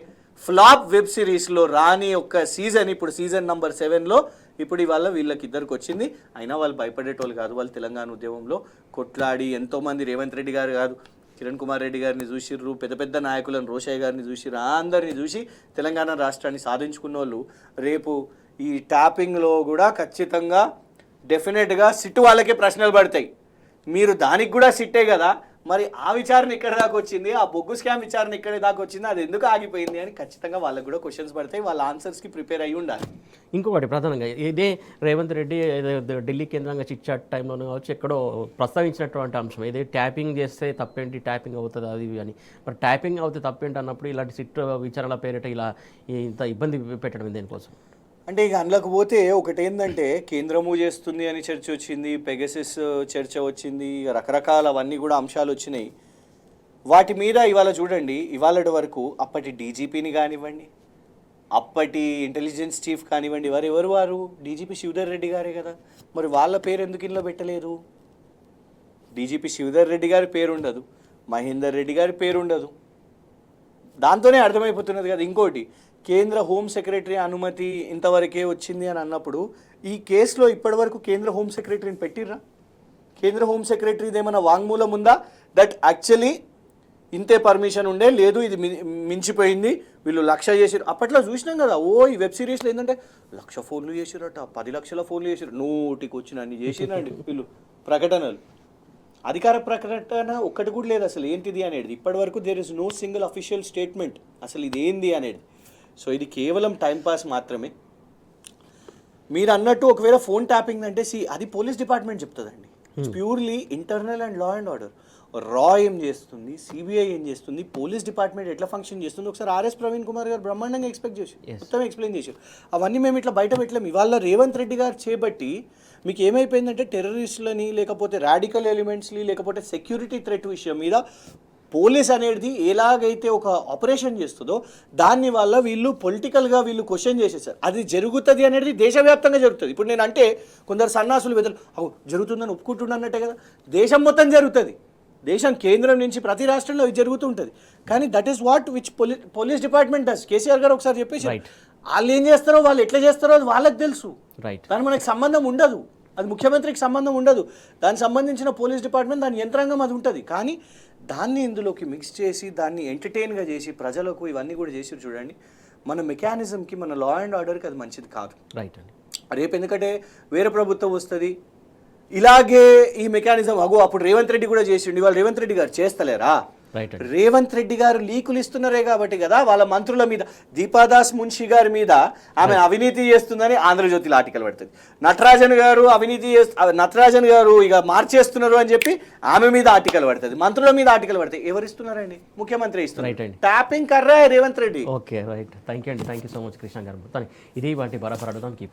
ఫ్లాప్ వెబ్ సిరీస్లో రాని ఒక్క సీజన్ ఇప్పుడు సీజన్ నెంబర్ 7లో ఇప్పుడు ఇవాళ వీళ్ళకిద్దరికి వచ్చింది. అయినా వాళ్ళు భయపడేటోళ్ళు కాదు, వాళ్ళు తెలంగాణ ఉద్యమంలో కొట్లాడి ఎంతోమంది రేవంత్ రెడ్డి గారు కాదు, కిరణ్ కుమార్ రెడ్డి గారిని చూసిర్రు, పెద్ద పెద్ద నాయకులను రోషయ్య గారిని చూసిర్రు, అందరిని చూసి తెలంగాణ రాష్ట్రాన్ని సాధించుకున్న వాళ్ళు రేపు ఈ ట్యాపింగ్లో కూడా ఖచ్చితంగా డెఫినెట్గా సిట్టు వాళ్ళకే ప్రశ్నలు పడతాయి. మీరు దానికి కూడా సిట్టే కదా, మరి ఆ విచారణ ఇక్కడ దాకా వచ్చింది, ఆ బొగ్గు స్కామ్ విచారణ ఇక్కడ దాకా వచ్చింది, అది ఎందుకు ఆగిపోయింది అని ఖచ్చితంగా వాళ్ళకు కూడా క్వశ్చన్స్ పడతాయి. వాళ్ళ ఆన్సర్స్కి ప్రిపేర్ అయ్యి ఉండాలి. ఇంకొకటి ప్రధానంగా ఇదే రేవంత్ రెడ్డి ఢిల్లీ కేంద్రంగా చిట్చాట్ టైంలోనే కావచ్చు ఎక్కడో ప్రస్తావించినటువంటి అంశం, ఏదే ట్యాపింగ్ చేస్తే తప్పేంటి, ట్యాపింగ్ అవుతుంది అది అని. మరి ట్యాపింగ్ అవుతే తప్పేంటి అన్నప్పుడు ఇలాంటి సిట్ విచారణ పేరిట ఇలా ఇంత ఇబ్బంది పెట్టడం దేనికోసం? అంటే ఇక అందులోకి పోతే ఒకటి ఏంటంటే కేంద్రము చేస్తుంది అని చర్చ వచ్చింది, పెగసిస్ చర్చ వచ్చింది, రకరకాల అవన్నీ కూడా అంశాలు వచ్చినాయి. వాటి మీద ఇవాళ చూడండి, ఇవాళ వరకు అప్పటి డీజీపీని కానివ్వండి, అప్పటి ఇంటెలిజెన్స్ చీఫ్ కానివ్వండి, ఎవరు వారు డీజీపీ శివధర్ రెడ్డి గారే కదా. మరి వాళ్ళ పేరు ఎందుకు ఇంట్లో పెట్టలేరు? డీజీపీ శివధర్ రెడ్డి గారి పేరు ఉండదు, మహేందర్ రెడ్డి గారి పేరు ఉండదు. దాంతోనే అర్థమైపోతున్నది కదా. ఇంకోటి, కేంద్ర హోమ్ సెక్రటరీ అనుమతి ఇంతవరకే వచ్చింది అని అన్నప్పుడు ఈ కేసులో ఇప్పటివరకు కేంద్ర హోమ్ సెక్రటరీని పెట్టిర్రా? కేంద్ర హోమ్ సెక్రటరీది ఏమైనా వాంగ్మూలం ఉందా దట్ యాక్చువల్లీ ఇంతే పర్మిషన్ ఉండే, లేదు ఇది మించిపోయింది, వీళ్ళు 1,00,000 చేసిరు? అప్పట్లో చూసినాం కదా, ఈ వెబ్ సిరీస్లో ఏంటంటే 1,00,000 ఫోన్లు చేసిరట, 10 లక్షల ఫోన్లు చేసిరు, నోటికి వచ్చిన అన్ని చేసిరండి వీళ్ళు ప్రకటనలు. అధికార ప్రకటన ఒక్కటి కూడా లేదు అసలు ఏంటిది అనేది. ఇప్పటివరకు there is no single official statement అసలు ఇది ఏంది అనేది. సో ఇది కేవలం టైంపాస్ మాత్రమే. మీరు అన్నట్టు ఒకవేళ ఫోన్ ట్యాపింగ్ అంటే అది పోలీస్ డిపార్ట్మెంట్ చెప్తుందండి. It's purely internal and law and order. రా ఏం చేస్తుంది, సిబిఐ ఏం చేస్తుంది, పోలీస్ డిపార్ట్మెంట్ ఎట్లా ఫంక్షన్ చేస్తుంది, ఒకసారి ఆర్ఎస్ ప్రవీణ్ కుమార్ గారు బ్రహ్మాండంగా మొత్తం ఎక్స్ప్లెయిన్ చేశారు. అవన్నీ మేము ఇట్లా బయట పెట్టలేము. ఇవాళ రేవంత్ రెడ్డి గారు చేపట్టి మీకు ఏమైపోయిందంటే టెర్రరిస్టులని, లేకపోతే రాడికల్ ఎలిమెంట్స్ని, లేకపోతే సెక్యూరిటీ థ్రెట్ విషయం మీద పోలీస్ అనేది ఎలాగైతే ఒక ఆపరేషన్ చేస్తుందో దాన్ని వల్ల వీళ్ళు పొలిటికల్గా వీళ్ళు క్వశ్చన్ చేసేసారు. అది జరుగుతుంది అనేది దేశవ్యాప్తంగా జరుగుతుంది. ఇప్పుడు నేను అంటే కొందరు సన్నాసులు జరుగుతుందని ఒప్పుకుంటున్నట్టే కదా, దేశం మొత్తం జరుగుతుంది. దేశం కేంద్రం నుంచి ప్రతి రాష్ట్రంలో ఇది జరుగుతూ ఉంటుంది. కానీ that is what which police department does. KCR గారు ఒకసారి చెప్పేసి వాళ్ళు ఏం చేస్తారో, వాళ్ళు ఎట్లా చేస్తారో అది వాళ్ళకి తెలుసు. దాని మనకి సంబంధం ఉండదు, అది ముఖ్యమంత్రికి సంబంధం ఉండదు. దానికి సంబంధించిన పోలీస్ డిపార్ట్మెంట్, దాని యంత్రాంగం అది ఉంటుంది. కానీ దాన్ని ఇందులోకి మిక్స్ చేసి దాన్ని ఎంటర్టైన్గా చేసి ప్రజలకు ఇవన్నీ కూడా చేసి చూడండి, మన మెకానిజంకి, మన లా అండ్ ఆర్డర్కి అది మంచిది కాదు. రైట్ అండి. రేపు ఎందుకంటే వేరే ప్రభుత్వం వస్తుంది, ఇలాగే ఈ మెకానిజం అప్పుడు రేవంత్ రెడ్డి కూడా చేసిండు, ఇవాళ రేవంత్ రెడ్డి గారు చేస్తలేరా? రేవంత్ రెడ్డి గారు లీకులు ఇస్తున్నారే కాబట్టి కదా వాళ్ళ మంత్రుల మీద, దీపాదాస్ మున్షి గారి మీద ఆమె అవినీతి చేస్తుందని ఆంధ్రజ్యోతిలో ఆర్టికల్ పడుతుంది. నటరాజన్ గారు ఇక మార్చేస్తున్నారు అని చెప్పి ఆమె మీద ఆర్టికల్ పడుతుంది, మంత్రుల మీద ఆర్టికల్ పడుతుంది. ఎవరు ఇస్తున్నారండి? ముఖ్యమంత్రి ఇస్తున్నారు. Tapping Karra Revanth Reddy. Okay, right. Thank you so much Krishna గారు. ఇది వాటి బరాబర్ అడగడానికి